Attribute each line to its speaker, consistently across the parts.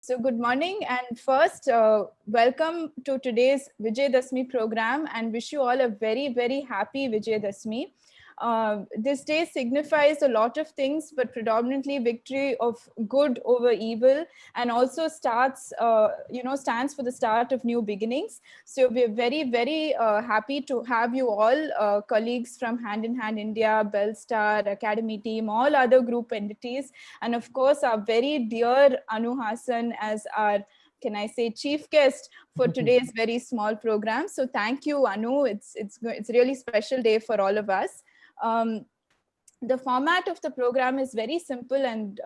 Speaker 1: So good morning, and first, welcome to today's Vijay Dasmi program, and wish you all a very, very happy Vijay Dasmi. This day signifies a lot of things, but predominantly victory of good over evil, and also stands for the start of new beginnings. So we're very, very happy to have you all, colleagues from Hand in Hand India, Bellstar, Academy team, all other group entities, and of course our very dear Anu Hasan as our, can I say, chief guest for today's very small program. So thank you, Anu. It's a really special day for all of us. The format of the program is very simple and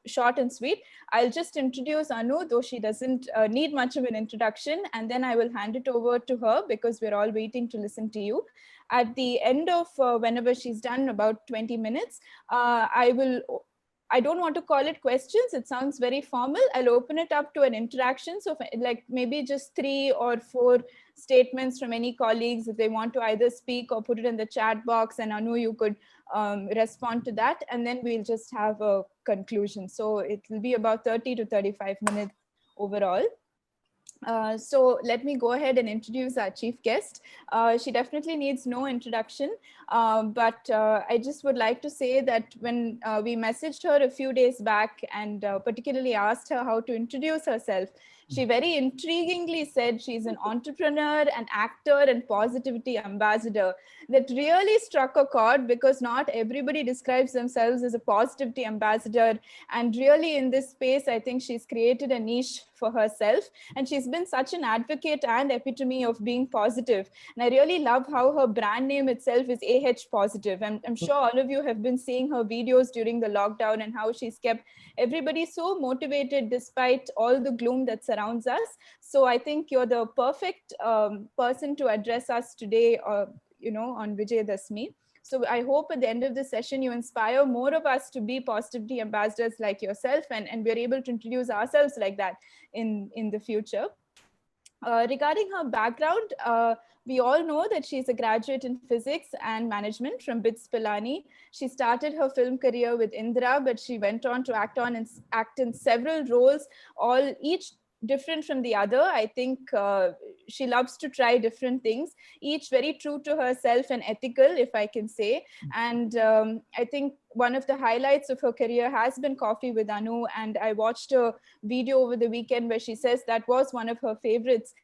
Speaker 1: short and sweet. I'll just introduce Anu, though she doesn't need much of an introduction, and then I will hand it over to her because we're all waiting to listen to you. At the end of whenever she's done, about 20 minutes, I don't want to call it questions. It sounds very formal. I'll open it up to an interaction. So like maybe just 3 or 4 statements from any colleagues if they want to either speak or put it in the chat box, and Anu, you could respond to that, and then we'll just have a conclusion. So it will be about 30 to 35 minutes overall. So let me go ahead and introduce our chief guest. She definitely needs no introduction, but I just would like to say that when we messaged her a few days back and particularly asked her how to introduce herself, she very intriguingly said she's an entrepreneur, an actor, and positivity ambassador. That really struck a chord because not everybody describes themselves as a positivity ambassador. And really in this space, I think she's created a niche for herself. And she's been such an advocate and epitome of being positive. And I really love how her brand name itself is AH Positive. And I'm sure all of you have been seeing her videos during the lockdown and how she's kept everybody so motivated despite all the gloom that surrounds us. So I think you're the perfect person to address us today, on Vijay Dasmi. So I hope at the end of the session, you inspire more of us to be positivity ambassadors like yourself, and we're able to introduce ourselves like that in the future. Regarding her background, we all know that she's a graduate in physics and management from BITS Pilani. She started her film career with Indra, but she went on to act in several roles, each different from the other. I think she loves to try different things, each very true to herself and ethical, if I can say. And I think one of the highlights of her career has been Coffee with Anu. And I watched a video over the weekend where she says that was one of her favorites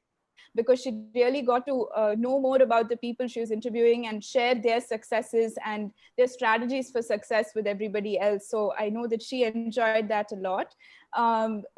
Speaker 1: because she really got to know more about the people she was interviewing and share their successes and their strategies for success with everybody else. So I know that she enjoyed that a lot.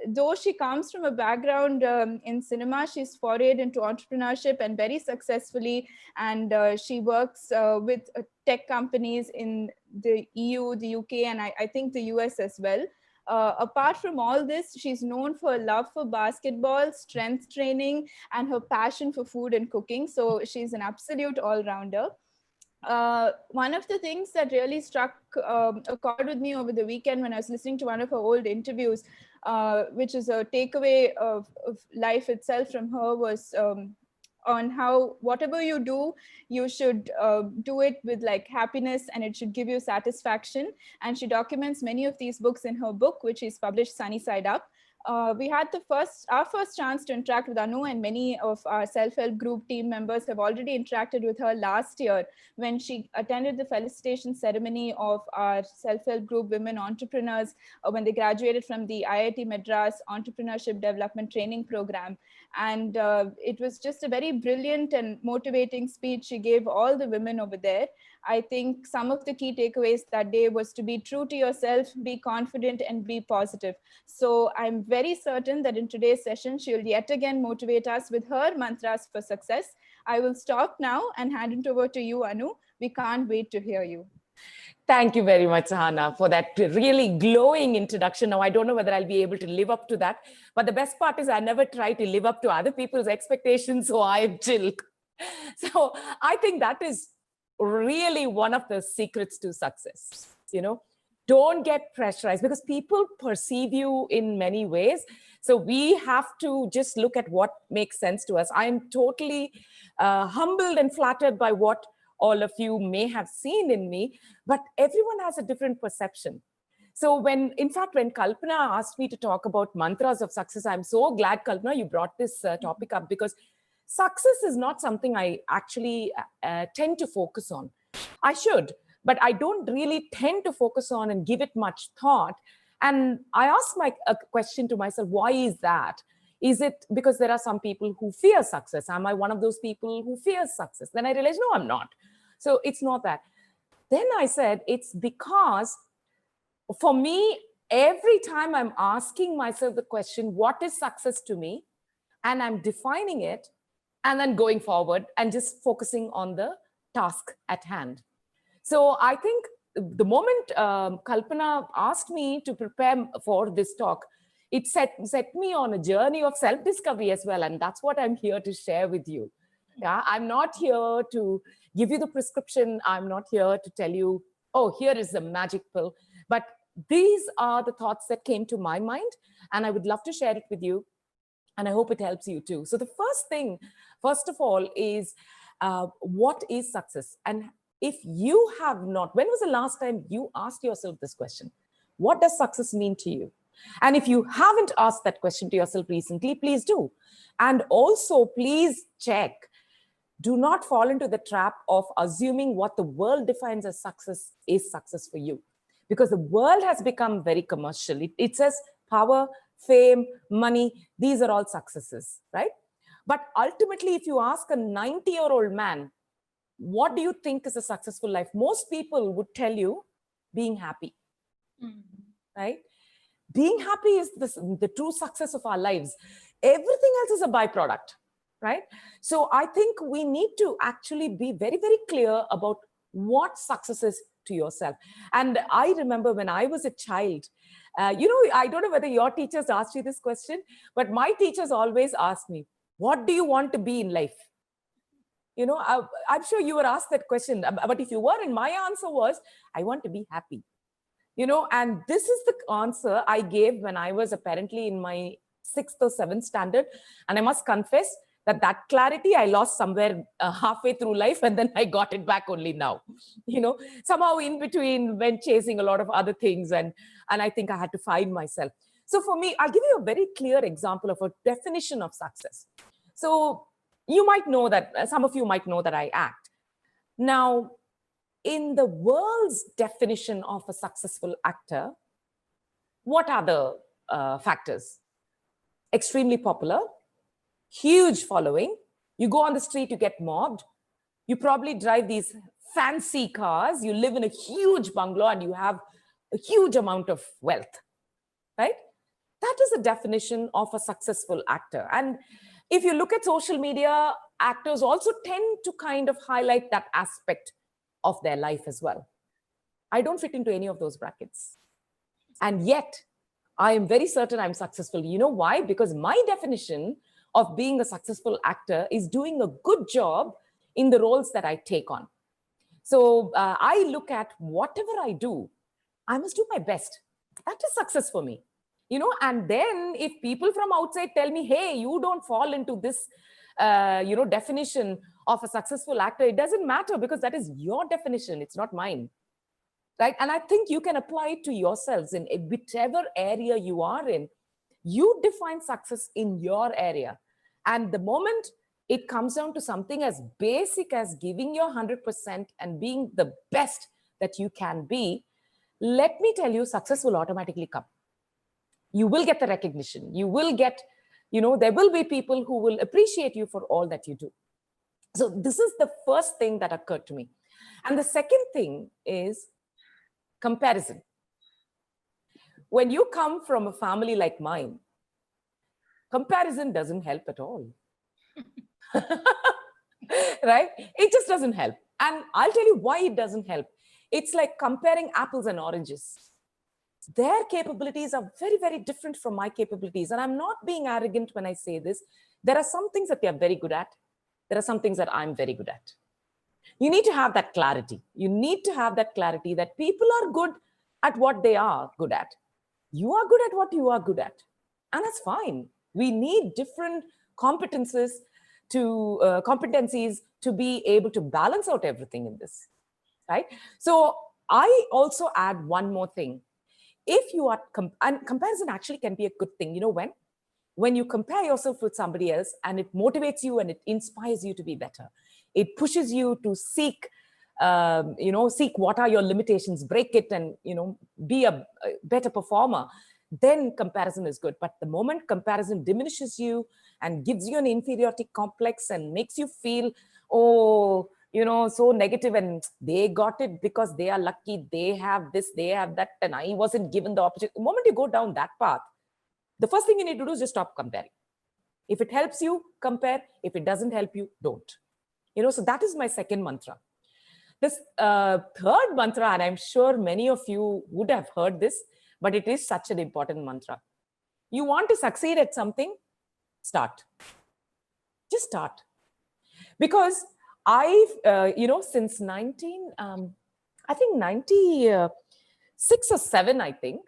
Speaker 1: Though she comes from a background in cinema, she's forayed into entrepreneurship and very successfully. And she works with tech companies in the EU, the UK, and I think the US as well. Apart from all this, she's known for her love for basketball, strength training, and her passion for food and cooking. So she's an absolute all-rounder. One of the things that really struck a chord with me over the weekend when I was listening to one of her old interviews, which is a takeaway of life itself from her, was on how whatever you do, you should do it with like happiness, and it should give you satisfaction. And she documents many of these books in her book, which is published Sunny Side Up. We had our first chance to interact with Anu, and many of our self-help group team members have already interacted with her last year when she attended the felicitation ceremony of our self-help group women entrepreneurs when they graduated from the IIT Madras Entrepreneurship Development Training Program. And it was just a very brilliant and motivating speech she gave all the women over there. I think some of the key takeaways that day was to be true to yourself, be confident, and be positive. So I'm very certain that in today's session, she'll yet again motivate us with her mantras for success. I will stop now and hand it over to you, Anu. We can't wait to hear you.
Speaker 2: Thank you very much, Hannah, for that really glowing introduction. Now, I don't know whether I'll be able to live up to that, but the best part is I never try to live up to other people's expectations, so I'm chill. So I think that is really one of the secrets to success. Don't get pressurized because people perceive you in many ways. So we have to just look at what makes sense to us. I'm totally humbled and flattered by what all of you may have seen in me, but everyone has a different perception. So in fact, when Kalpana asked me to talk about mantras of success, I'm so glad, Kalpana, you brought this topic up, because success is not something I actually tend to focus on. I should, but I don't really tend to focus on and give it much thought. And I asked a question to myself, why is that? Is it because there are some people who fear success? Am I one of those people who fears success? Then I realized, no, I'm not. So it's not that. Then I said, it's because for me, every time I'm asking myself the question, what is success to me? And I'm defining it and then going forward and just focusing on the task at hand. So I think the moment Kalpana asked me to prepare for this talk, it set me on a journey of self-discovery as well. And that's what I'm here to share with you. Yeah, I'm not here to give you the prescription. I'm not here to tell you, oh, here is the magic pill. But these are the thoughts that came to my mind, and I would love to share it with you. And I hope it helps you too. So the first thing, first of all, is what is success? And if you have not, when was the last time you asked yourself this question? What does success mean to you? And if you haven't asked that question to yourself recently, please do. And also, please check. Do not fall into the trap of assuming what the world defines as success is success for you. Because the world has become very commercial. It says power, fame, money, these are all successes, right? But ultimately, if you ask a 90-year-old man, what do you think is a successful life? Most people would tell you being happy, right? Being happy is the true success of our lives. Everything else is a byproduct, right? So I think we need to actually be very, very clear about what success is to yourself. And I remember when I was a child, I don't know whether your teachers asked you this question, but my teachers always asked me, what do you want to be in life? I'm sure you were asked that question, but if you weren't, my answer was, I want to be happy. And this is the answer I gave when I was apparently in my 6th or 7th standard. And I must confess that clarity I lost somewhere halfway through life, and then I got it back only now. Somehow in between went chasing a lot of other things, and I think I had to find myself. So for me, I'll give you a very clear example of a definition of success. So you might know that, some of you might know that I act. Now, in the world's definition of a successful actor, what are the factors? Extremely popular, huge following. You go on the street, you get mobbed. You probably drive these fancy cars. You live in a huge bungalow and you have a huge amount of wealth, right? That is the definition of a successful actor. And if you look at social media, actors also tend to kind of highlight that aspect of their life as well. I don't fit into any of those brackets. And yet, I am very certain I'm successful. You know why? Because my definition of being a successful actor is doing a good job in the roles that I take on. So I look at whatever I do, I must do my best. That is success for me. And then if people from outside tell me, hey, you don't fall into this, definition of a successful actor, it doesn't matter, because that is your definition. It's not mine. Right? And I think you can apply it to yourselves in whichever area you are in. You define success in your area. And the moment it comes down to something as basic as giving your 100% and being the best that you can be, let me tell you, success will automatically come. You will get the recognition. You will get, there will be people who will appreciate you for all that you do. So this is the first thing that occurred to me. And the second thing is comparison. When you come from a family like mine, comparison doesn't help at all. Right? It just doesn't help. And I'll tell you why it doesn't help. It's like comparing apples and oranges. Their capabilities are very, very different from my capabilities. And I'm not being arrogant when I say this. There are some things that they're very good at. There are some things that I'm very good at. You need to have that clarity. You need to have that clarity that people are good at what they are good at. You are good at what you are good at. And that's fine. We need different competencies to be able to balance out everything in this, right? So I also add one more thing. if you are, and comparison actually can be a good thing. You know, when you compare yourself with somebody else and it motivates you and it inspires you to be better, it pushes you to seek, seek what are your limitations, break it, and, be a better performer, then comparison is good. But the moment comparison diminishes you and gives you an inferiority complex and makes you feel, oh, so negative, and they got it because they are lucky, they have this, they have that, and I wasn't given the opportunity. The moment you go down that path, the first thing you need to do is just stop comparing. If it helps you, compare. If it doesn't help you, don't. So that is my second mantra. This third mantra, and I'm sure many of you would have heard this, but it is such an important mantra. You want to succeed at something, start. Just start. Because I've, since 96 or 7, I think,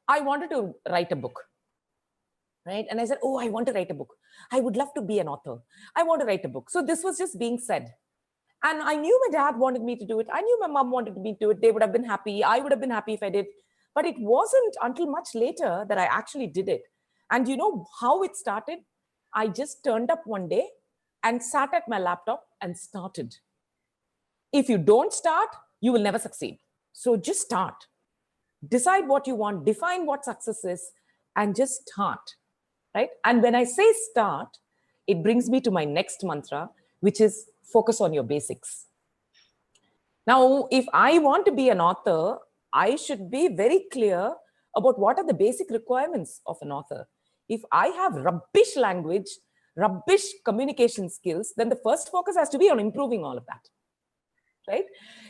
Speaker 2: I wanted to write a book. Right? And I said, oh, I want to write a book. I would love to be an author. I want to write a book. So this was just being said. And I knew my dad wanted me to do it. I knew my mom wanted me to do it. They would have been happy. I would have been happy if I did. But it wasn't until much later that I actually did it. And you know how it started? I just turned up one day and sat at my laptop and started. If you don't start, you will never succeed. So just start. Decide what you want. Define what success is and just start. Right? And when I say start, it brings me to my next mantra, which is focus on your basics. Now, if I want to be an author, I should be very clear about what are the basic requirements of an author. If I have rubbish language, rubbish communication skills, then the first focus has to be on improving all of that. Right?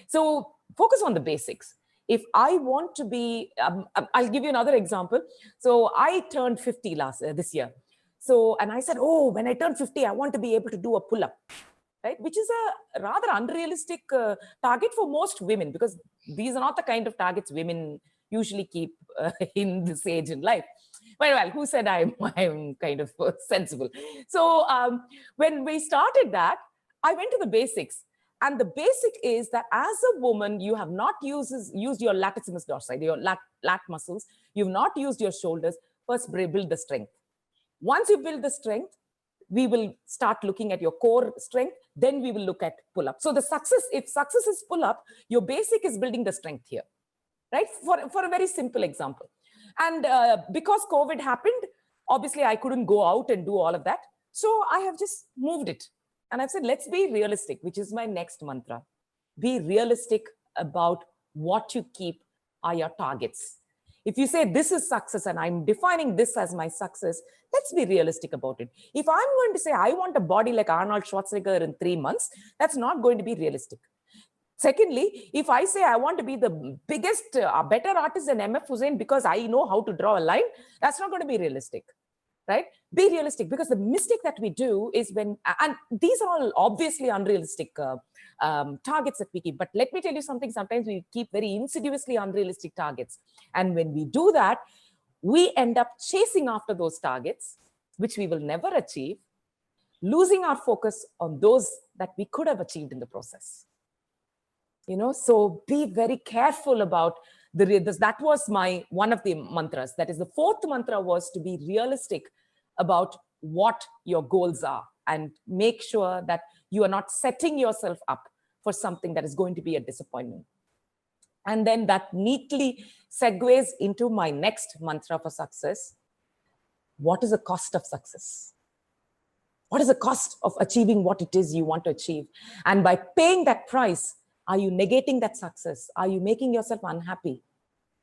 Speaker 2: So focus on the basics. If I want to be, I'll give you another example. So I turned 50 this year. So, and I said, oh, when I turn 50, I want to be able to do a pull-up, right? Which is a rather unrealistic target for most women, because these are not the kind of targets women usually keep in this age in life. Well, who said I'm kind of sensible? So when we started that, I went to the basics. And the basic is that as a woman, you have not used your latissimus dorsi, your lat muscles. You've not used your shoulders. First, build the strength. Once you build the strength, we will start looking at your core strength. Then we will look at pull-up. So if success is pull-up, your basic is building the strength here, right? For a very simple example. And because COVID happened, obviously I couldn't go out and do all of that. So I have just moved it. And I've said, let's be realistic, which is my next mantra. Be realistic about what you keep are your targets. If you say this is success and I'm defining this as my success, let's be realistic about it. If I'm going to say I want a body like Arnold Schwarzenegger in 3 months, that's not going to be realistic. Secondly, if I say I want to be the biggest, better artist than MF Hussain because I know how to draw a line, that's not going to be realistic. Right? Be realistic, because the mistake that we do is when, and these are all obviously unrealistic targets that we keep. But let me tell you something, sometimes we keep very insidiously unrealistic targets. And when we do that, we end up chasing after those targets, which we will never achieve, losing our focus on those that we could have achieved in the process. So be very careful about that was one of the mantras. That is, the fourth mantra was to be realistic about what your goals are and make sure that you are not setting yourself up for something that is going to be a disappointment. And then that neatly segues into my next mantra for success. What is the cost of success? What is the cost of achieving what it is you want to achieve? And by paying that price, are you negating that success? Are you making yourself unhappy?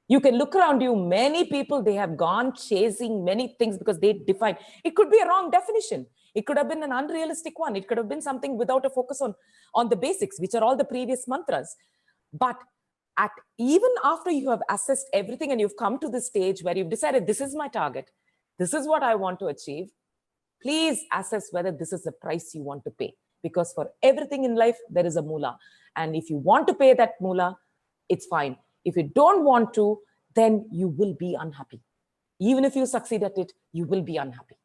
Speaker 2: You can look around you. Many people, they have gone chasing many things because they define. It could be a wrong definition. It could have been an unrealistic one. It could have been something without a focus on the basics, which are all the previous mantras. But even after you have assessed everything and you've come to this stage where you've decided this is my target, this is what I want to achieve, please assess whether this is the price you want to pay. Because for everything in life, there is a moolah. And if you want to pay that moolah, it's fine. If you don't want to, then you will be unhappy. Even if you succeed at it, you will be unhappy.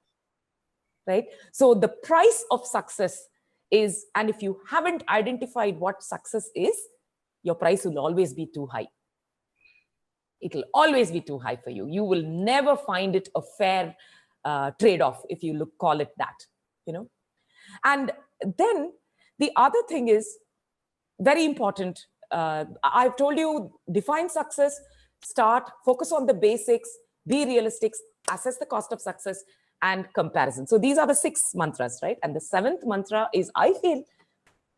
Speaker 2: Right? So the price of success is, and if you haven't identified what success is, your price will always be too high. It'll always be too high for you. You will never find it a fair trade-off, if you call it that, And then the other thing is very important. I've told you, define success, focus on the basics, be realistic, assess the cost of success, and comparison. So these are the 6 mantras, right? And the 7th mantra is, I feel,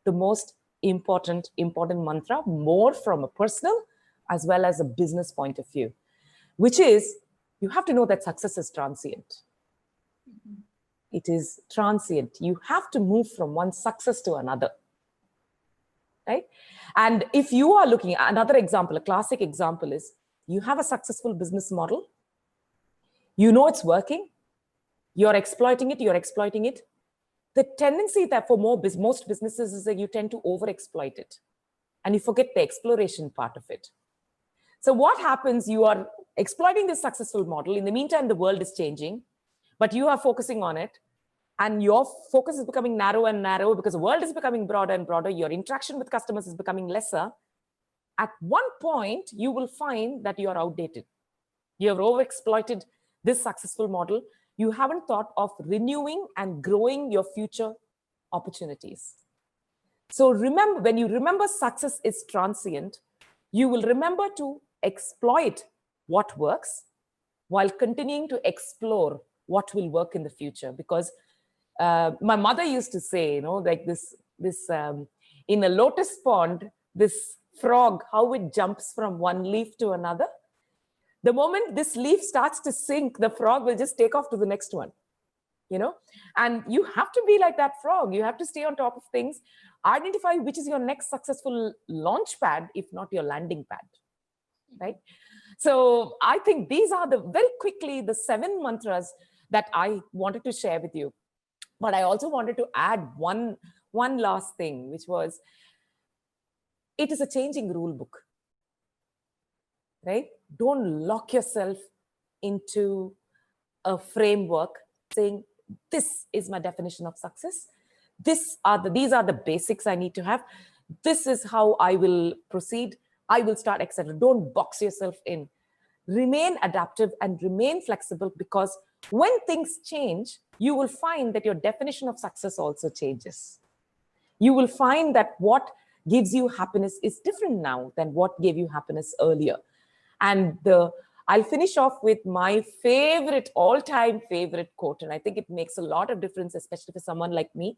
Speaker 2: the most important mantra, more from a personal as well as a business point of view, which is, you have to know that success is transient. It is transient. You have to move from one success to another, right? And if you are looking at another example, a classic example is, you have a successful business model, you know it's working, you're exploiting it. The tendency that for most businesses is that you tend to overexploit it and you forget the exploration part of it. So what happens, you are exploiting this successful model. In the meantime, the world is changing, but you are focusing on it, and your focus is becoming narrow and narrow because the world is becoming broader and broader. Your interaction with customers is becoming lesser. At one point, you will find that you are outdated. You have overexploited this successful model. You haven't thought of renewing and growing your future opportunities. So remember, when you remember success is transient, you will remember to exploit what works while continuing to explore what will work in the future. Because my mother used to say, like this in a lotus pond, this frog, how it jumps from one leaf to another. The moment this leaf starts to sink, the frog will just take off to the next one, and you have to be like that frog. You have to stay on top of things, identify which is your next successful launch pad, if not your landing pad, right? So I think these are very quickly the 7 mantras that I wanted to share with you. But I also wanted to add one last thing, which was, it is a changing rule book, right? Don't lock yourself into a framework saying, this is my definition of success. These are the basics I need to have. This is how I will proceed. I will start, etc. Don't box yourself in. Remain adaptive and remain flexible, because when things change, you will find that your definition of success also changes. You will find that what gives you happiness is different now than what gave you happiness earlier. And I'll finish off with my all-time favorite quote, and I think it makes a lot of difference, especially for someone like me.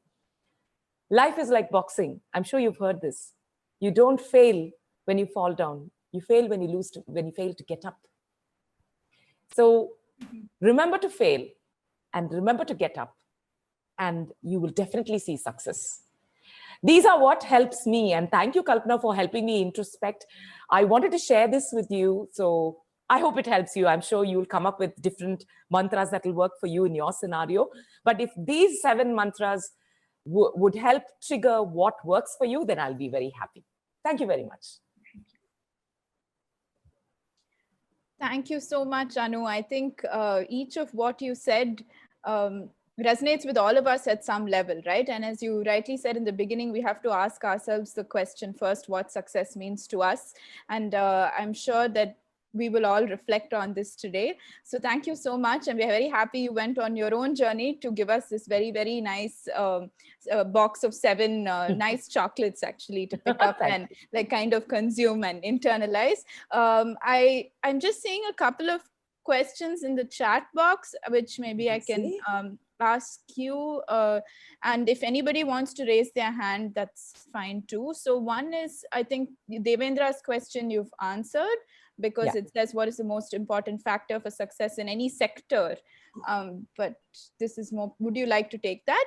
Speaker 2: Life is like boxing. I'm sure you've heard this. You don't fail when you fall down. You fail when you fail to get up. So remember to fail and remember to get up, and you will definitely see success. These are what helps me. And thank you, Kalpana, for helping me introspect. I wanted to share this with you. So I hope it helps you. I'm sure you'll come up with different mantras that will work for you in your scenario. But if these 7 mantras would help trigger what works for you, then I'll be very happy. Thank you very much.
Speaker 1: Thank you so much, Anu. I think each of what you said resonates with all of us at some level, right? And as you rightly said in the beginning, we have to ask ourselves the question first, what success means to us. And I'm sure that we will all reflect on this today. So thank you so much. And we're very happy you went on your own journey to give us this very, very nice box of 7 nice chocolates actually to pick up and like kind of consume and internalize. I'm just seeing a couple of questions in the chat box, which maybe I can ask you. And if anybody wants to raise their hand, that's fine too. So one is, I think Devendra's question you've answered, because it says, what is the most important factor for success in any sector? But this is more, would you like to take that?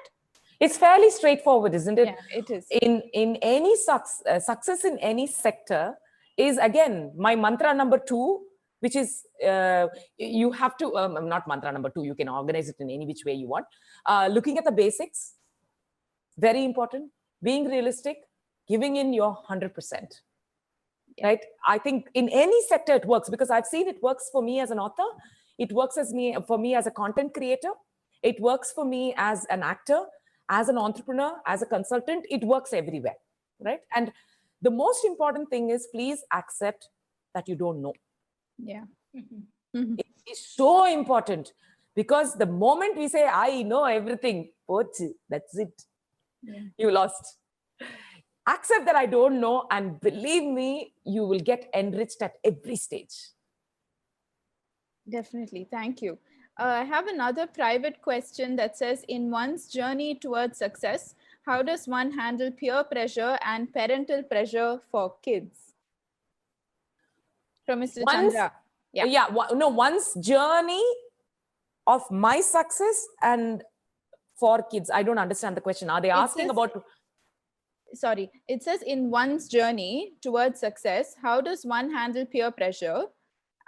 Speaker 2: It's fairly straightforward, isn't it?
Speaker 1: Yeah, it is.
Speaker 2: In any success in any sector is, again, my mantra number 2, which is you have to, not mantra number 2, you can organize it in any which way you want. Looking at the basics, very important. Being realistic, giving in your 100%. Right? I think in any sector it works, because I've seen it works for me as an author. It works for me as a content creator. It works for me as an actor, as an entrepreneur, as a consultant. It works everywhere, right? And the most important thing is, please accept that you don't know.
Speaker 1: Yeah.
Speaker 2: It is so important, because the moment we say, I know everything, that's it.
Speaker 1: Yeah.
Speaker 2: You lost. Accept that I don't know, and believe me, you will get enriched at every stage.
Speaker 1: Definitely. Thank you. I have another private question that says, in one's journey towards success, how does one handle peer pressure and parental pressure for kids? From Mr. Chandra.
Speaker 2: Yeah. No, one's journey of my success and for kids. I don't understand the question. Are they asking about?
Speaker 1: Sorry, it says, in one's journey towards success, how does one handle peer pressure?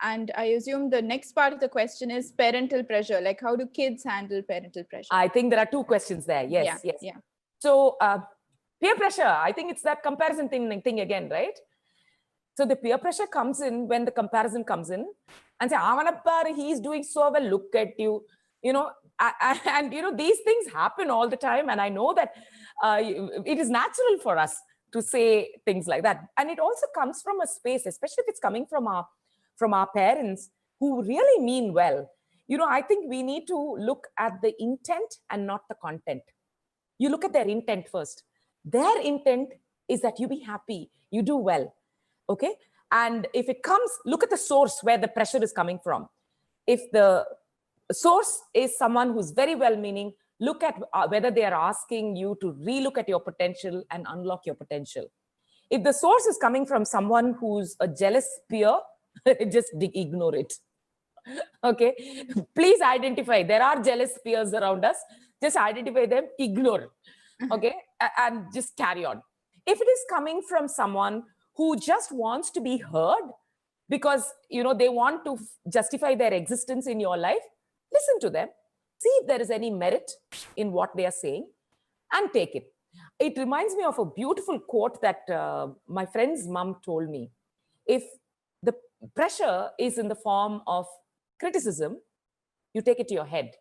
Speaker 1: And I assume the next part of the question is parental pressure. Like, how do kids handle parental pressure?
Speaker 2: I think there are two questions there. Yes, yes.
Speaker 1: Yeah.
Speaker 2: So peer pressure, I think it's that comparison thing again, right? So the peer pressure comes in when the comparison comes in and say, Avanapar, he's doing so well, look at you. And these things happen all the time. And I know that it is natural for us to say things like that. And it also comes from a space, especially if it's coming from our parents who really mean well. I think we need to look at the intent and not the content. You look at their intent first. Their intent is that you be happy, you do well. Okay. And if it comes, look at the source where the pressure is coming from. If the source is someone who's very well-meaning, look at whether they are asking you to relook at your potential and unlock your potential. If the source is coming from someone who's a jealous peer, just ignore it. Okay. Please identify. There are jealous peers around us. Just identify them, ignore. Okay. And just carry on. If it is coming from someone who just wants to be heard because, they want to justify their existence in your life, listen to them. See if there is any merit in what they are saying and take it. It reminds me of a beautiful quote that my friend's mom told me. If the pressure is in the form of criticism, you take it to your head.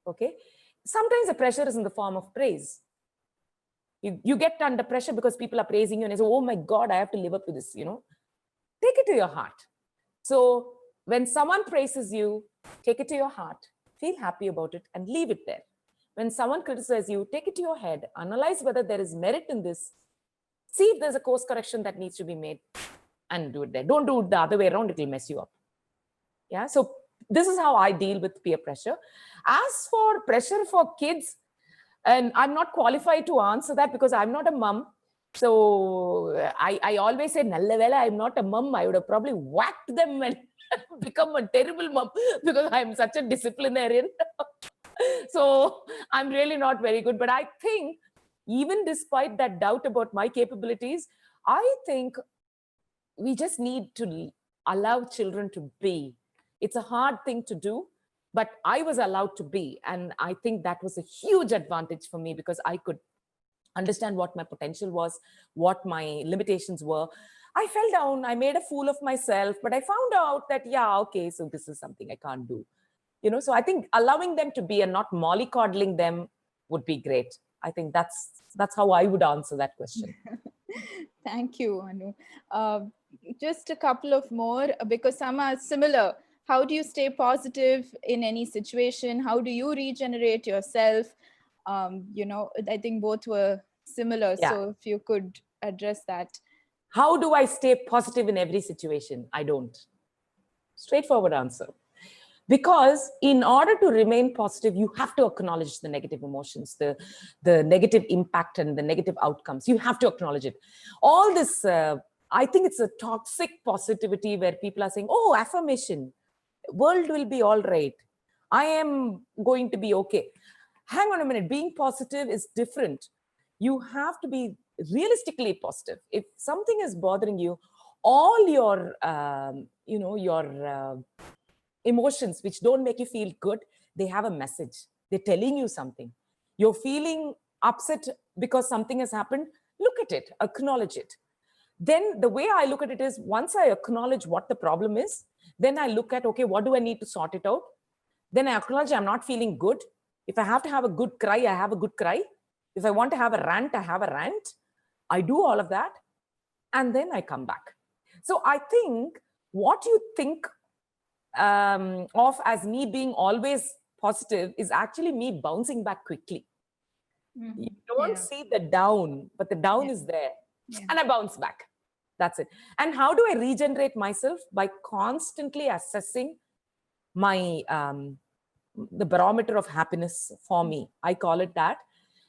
Speaker 2: Okay. Sometimes the pressure is in the form of praise. You get under pressure because people are praising you and you say, oh my God, I have to live up to this, Take it to your heart. So when someone praises you, take it to your heart, feel happy about it and leave it there. When someone criticizes you, take it to your head, analyze whether there is merit in this, see if there's a course correction that needs to be made and do it there. Don't do it the other way around, it will mess you up. Yeah. So this is how I deal with peer pressure. As for pressure for kids, and I'm not qualified to answer that because I'm not a mom. So I always say, Nalla vela, I'm not a mom. I would have probably whacked them and become a terrible mom because I'm such a disciplinarian. So I'm really not very good. But I think even despite that doubt about my capabilities, I think we just need to allow children to be. It's a hard thing to do, but I was allowed to be. And I think that was a huge advantage for me because I could understand what my potential was, what my limitations were. I fell down, I made a fool of myself, but I found out that, yeah, okay, so this is something I can't do. So I think allowing them to be and not mollycoddling them would be great. I think that's how I would answer that question.
Speaker 1: Thank you, Anu. Just a couple of more, because some are similar. How do you stay positive in any situation? How do you regenerate yourself? I think both were similar. Yeah. So if you could address that.
Speaker 2: How do I stay positive in every situation? I don't. Straightforward answer. Because in order to remain positive, you have to acknowledge the negative emotions, the negative impact and the negative outcomes. You have to acknowledge it. All this, I think it's a toxic positivity where people are saying, oh, affirmation, world will be all right. I am going to be okay. Hang on a minute. Being positive is different. You have to be realistically positive. If something is bothering you, all your, emotions which don't make you feel good, they have a message. They're telling you something. You're feeling upset because something has happened. Look at it, acknowledge it. Then the way I look at it is, once I acknowledge what the problem is, then I look at, okay, what do I need to sort it out? Then I acknowledge I'm not feeling good. If I have to have a good cry, I have a good cry. If I want to have a rant, I have a rant. I do all of that. And then I come back. So I think what you think of as me being always positive is actually me bouncing back quickly. You don't see the down, but the down is there. And I bounce back. That's it. And how do I regenerate myself? By constantly assessing my the barometer of happiness for me. I call it that,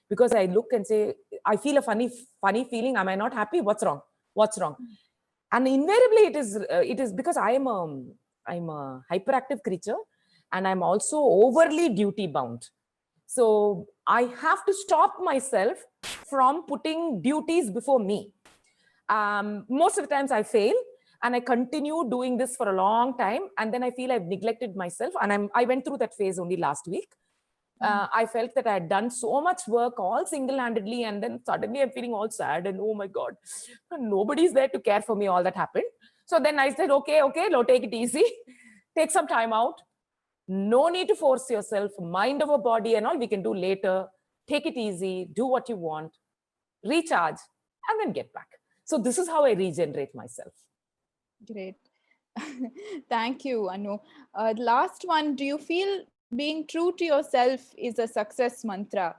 Speaker 2: because I look and say, I feel a funny feeling. Am I not happy? What's wrong? What's wrong? And invariably it is because I'm a hyperactive creature, and I'm also overly duty bound. So I have to stop myself from putting duties before me. Most of the times I fail, and I continue doing this for a long time, and then I feel I've neglected myself. And I went through that phase only last week. I felt that I had done so much work all single-handedly, and then suddenly I'm feeling all sad and oh my God, nobody's there to care for me. All that happened. So then I said, okay, no, take it easy, take some time out. No need to force yourself, mind over body and all we can do later. Take it easy, do what you want, recharge, and then get back. So this is how I regenerate myself.
Speaker 1: Great. Thank you, Anu. Last one, do you feel being true to yourself is a success mantra?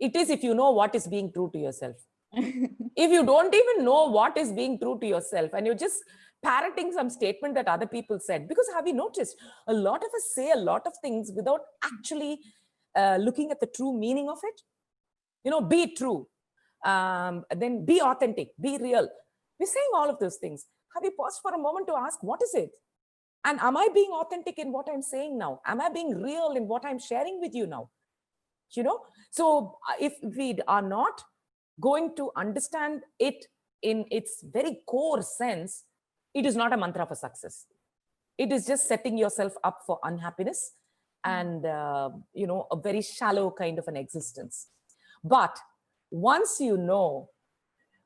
Speaker 2: It is, if you know what is being true to yourself. If you don't even know what is being true to yourself, and you're just parroting some statement that other people said, because have you noticed, a lot of us say a lot of things without actually looking at the true meaning of it. You know, be true, then be authentic, be real. We're saying all of those things. Have you paused for a moment to ask, what is it? And am I being authentic in what I'm saying now? Am I being real in what I'm sharing with you now? You know, so if we are not going to understand it in its very core sense, it is not a mantra for success. It is just setting yourself up for unhappiness and, you know, a very shallow kind of an existence. But once you know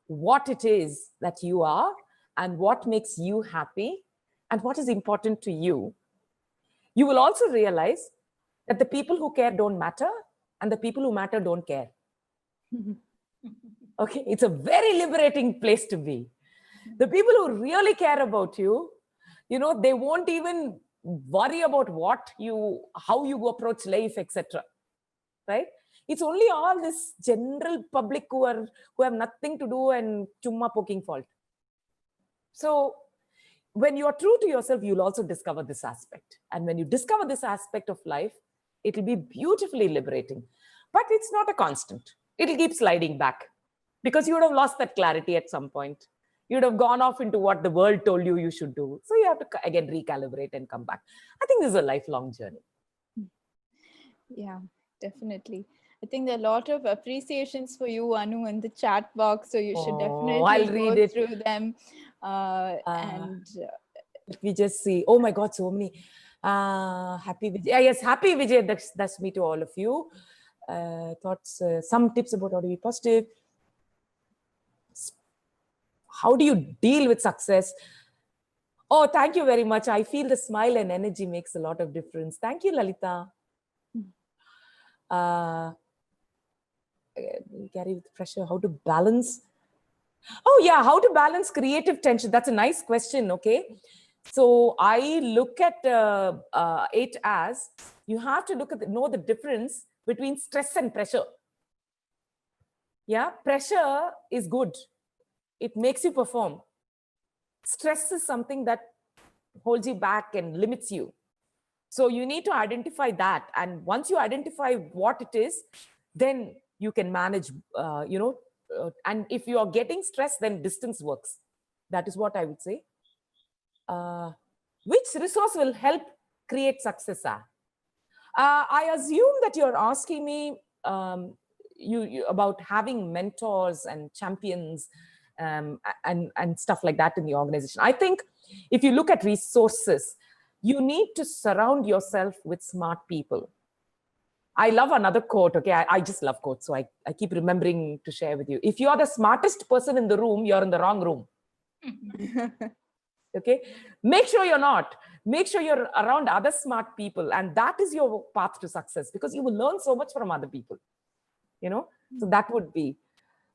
Speaker 2: what it is that you are and what makes you happy and what is important to you, you will also realize that the people who care don't matter and the people who matter don't care. Okay, it's a very liberating place to be. The people who really care about you, you know, they won't even worry about how you approach life, etc. Right? It's only all this general public who have nothing to do and chumma poking fault. So when you are true to yourself, you'll also discover this aspect. And when you discover this aspect of life, it'll be beautifully liberating. But it's not a constant. It'll keep sliding back because you would have lost that clarity at some point. You'd have gone off into what the world told you should do. So you have to, again, recalibrate and come back. I think this is a lifelong journey.
Speaker 1: Yeah, definitely. I think there are a lot of appreciations for you, Anu, in the chat box. So you should definitely
Speaker 2: I'll read it
Speaker 1: through them. And
Speaker 2: let me just see. Oh my God, so many. Happy Vijay. Yes, happy Vijay. That's me to all of you. Thoughts, some tips about how to be positive. How do you deal with success? Oh, thank you very much. I feel the smile and energy makes a lot of difference. Thank you, Lalita. Carry with pressure. How to balance? Oh yeah, how to balance creative tension? That's a nice question. Okay, so I look at it as you have to know the difference between stress and pressure. Yeah, pressure is good. It makes you perform. Stress is something that holds you back and limits you. So you need to identify that. And once you identify what it is, then you can manage, and if you are getting stressed, then distance works. That is what I would say. Which resource will help create success? I assume that you're asking me you about having mentors and champions and stuff like that in the organization. I think if you look at resources, you need to surround yourself with smart people. I love another quote. Okay, I just love quotes, so I keep remembering to share with you. If you are the smartest person in the room, you're in the wrong room. Okay, make sure you're not. Make sure you're around other smart people, and that is your path to success, because you will learn so much from other people. You know, so that would be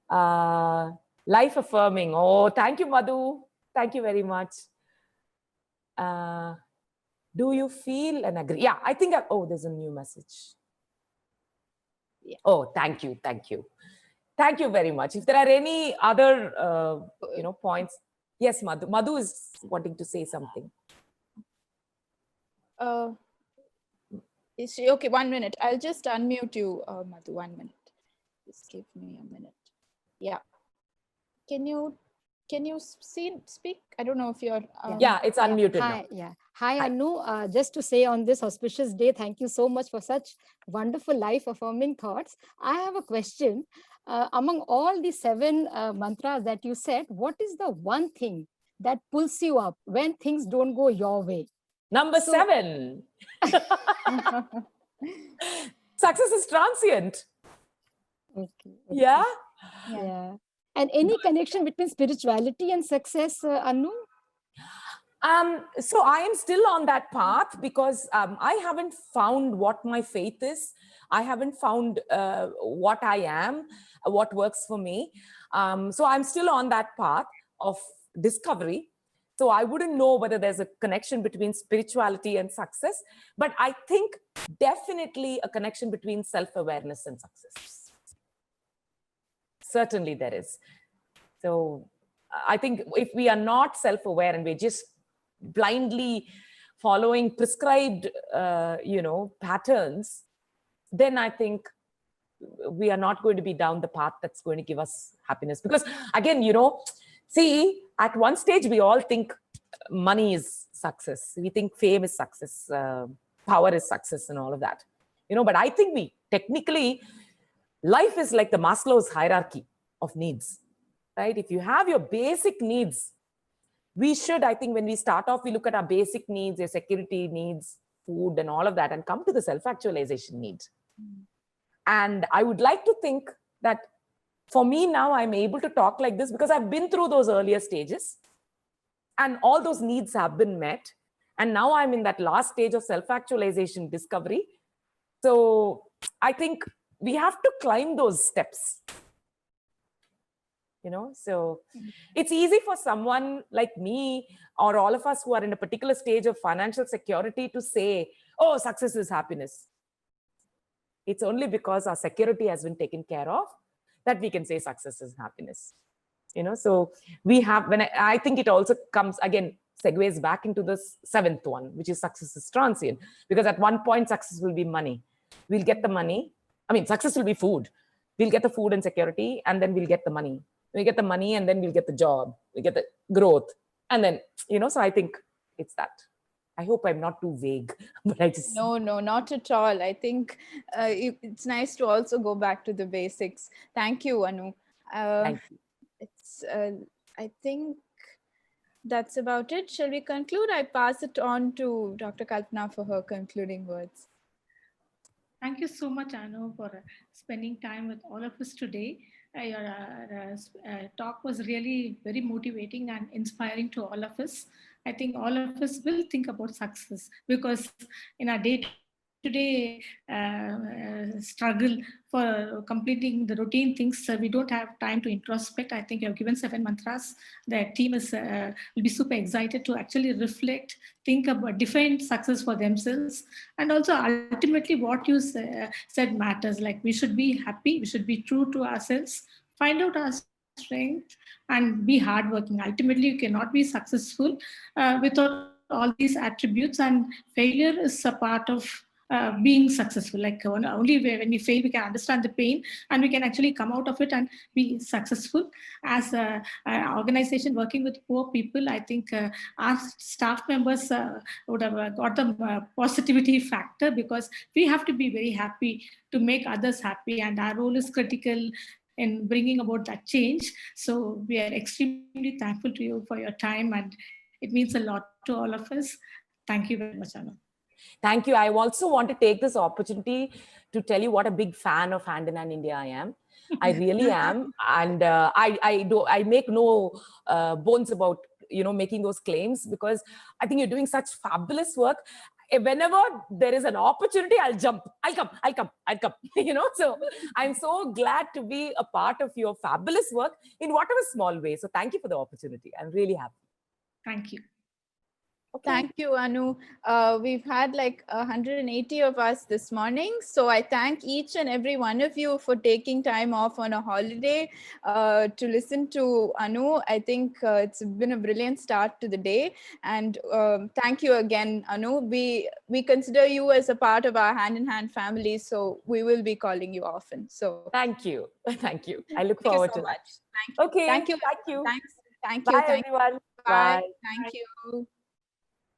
Speaker 2: life affirming. Oh, thank you, Madhu. Thank you very much. Do you feel and agree? Yeah, I think, oh, there's a new message.
Speaker 1: Yeah.
Speaker 2: Oh, thank you. Thank you. Thank you very much. If there are any other, points. Yes, Madhu. Madhu is wanting to say something.
Speaker 1: Is she okay? 1 minute. I'll just unmute you, Madhu. 1 minute. Just give me a minute. Yeah. Can you speak? I don't know if you're.
Speaker 2: Yeah, it's unmuted
Speaker 3: Hi,
Speaker 2: now.
Speaker 3: yeah. Hi,
Speaker 2: Hi.
Speaker 3: Anu. Just to say on this auspicious day, thank you so much for such wonderful life-affirming thoughts. I have a question. Among all the 7 mantras that you said, what is the one thing that pulls you up when things don't go your way?
Speaker 2: Number 7. Success is transient.
Speaker 3: Okay.
Speaker 2: Yeah.
Speaker 3: Yeah. And any connection between spirituality and success, Anu?
Speaker 2: So I am still on that path because I haven't found what my faith is. I haven't found what I am, what works for me. So I'm still on that path of discovery. So I wouldn't know whether there's a connection between spirituality and success, but I think definitely a connection between self-awareness and success. Certainly there is. So I think if we are not self-aware and we're just blindly following prescribed, patterns, then I think we are not going to be down the path that's going to give us happiness. Because again, see, at one stage, we all think money is success. We think fame is success, power is success and all of that. But I think technically, life is like the Maslow's hierarchy of needs, right? If you have your basic needs, we should, I think when we start off, we look at our basic needs, your security needs, food and all of that, and come to the self-actualization need. And I would like to think that for me now, I'm able to talk like this because I've been through those earlier stages and all those needs have been met. And now I'm in that last stage of self-actualization discovery. So I think we have to climb those steps. So it's easy for someone like me or all of us who are in a particular stage of financial security to say, oh, success is happiness. It's only because our security has been taken care of that we can say success is happiness. So we have, I think it also comes again, segues back into the 7th one, which is success is transient. Because at one point, success will be money. We'll get the money. Success will be food. We'll get the food and security, and then we'll get the money. We get the money, and then we'll get the job. We get the growth. And then, so I think it's that. I hope I'm not too vague, but I just...
Speaker 1: No, not at all. I think it's nice to also go back to the basics. Thank you, Anu.
Speaker 2: Thank you.
Speaker 1: I think that's about it. Shall we conclude? I pass it on to Dr. Kalpana for her concluding words.
Speaker 4: Thank you so much, Anu, for spending time with all of us today. Your talk was really very motivating and inspiring to all of us. I think all of us will think about success because in our day-to-day struggle for completing the routine things, we don't have time to introspect. I think you have given 7 mantras. The team will be super excited to actually reflect, think about, define success for themselves. And also ultimately what you said matters, like we should be happy, we should be true to ourselves, find out our strength and be hardworking. Ultimately, you cannot be successful without all these attributes, and failure is a part of being successful. Like only when we fail, we can understand the pain and we can actually come out of it and be successful. As an organization working with poor people, I think our staff members would have got the positivity factor, because we have to be very happy to make others happy, and our role is critical in bringing about that change. So we are extremely thankful to you for your time, and it means a lot to all of us. Thank you very much, Anu.
Speaker 2: Thank you. I also want to take this opportunity to tell you what a big fan of Hand in Hand India I am. I really am. And I make no bones about, making those claims, because I think you're doing such fabulous work. Whenever there is an opportunity, I'll jump. I'll come. So I'm so glad to be a part of your fabulous work in whatever small way. So thank you for the opportunity. I'm really happy.
Speaker 4: Thank you.
Speaker 2: Okay.
Speaker 1: Thank you, Anu. We've had like 180 of us this morning. So I thank each and every one of you for taking time off on a holiday to listen to Anu. I think it's been a brilliant start to the day. And thank you again, Anu. We consider you as a part of our hand-in-hand family. So we will be calling you often. So
Speaker 2: Thank you. Thank you. I look
Speaker 1: thank you
Speaker 2: forward
Speaker 1: so
Speaker 2: to that.
Speaker 1: much. Thank you.
Speaker 2: Okay.
Speaker 1: Thank you.
Speaker 2: Thank you.
Speaker 1: Thanks. Thank you.
Speaker 2: Bye,
Speaker 1: Thank you.
Speaker 2: everyone.
Speaker 1: Bye.
Speaker 2: Bye.
Speaker 1: Thank you.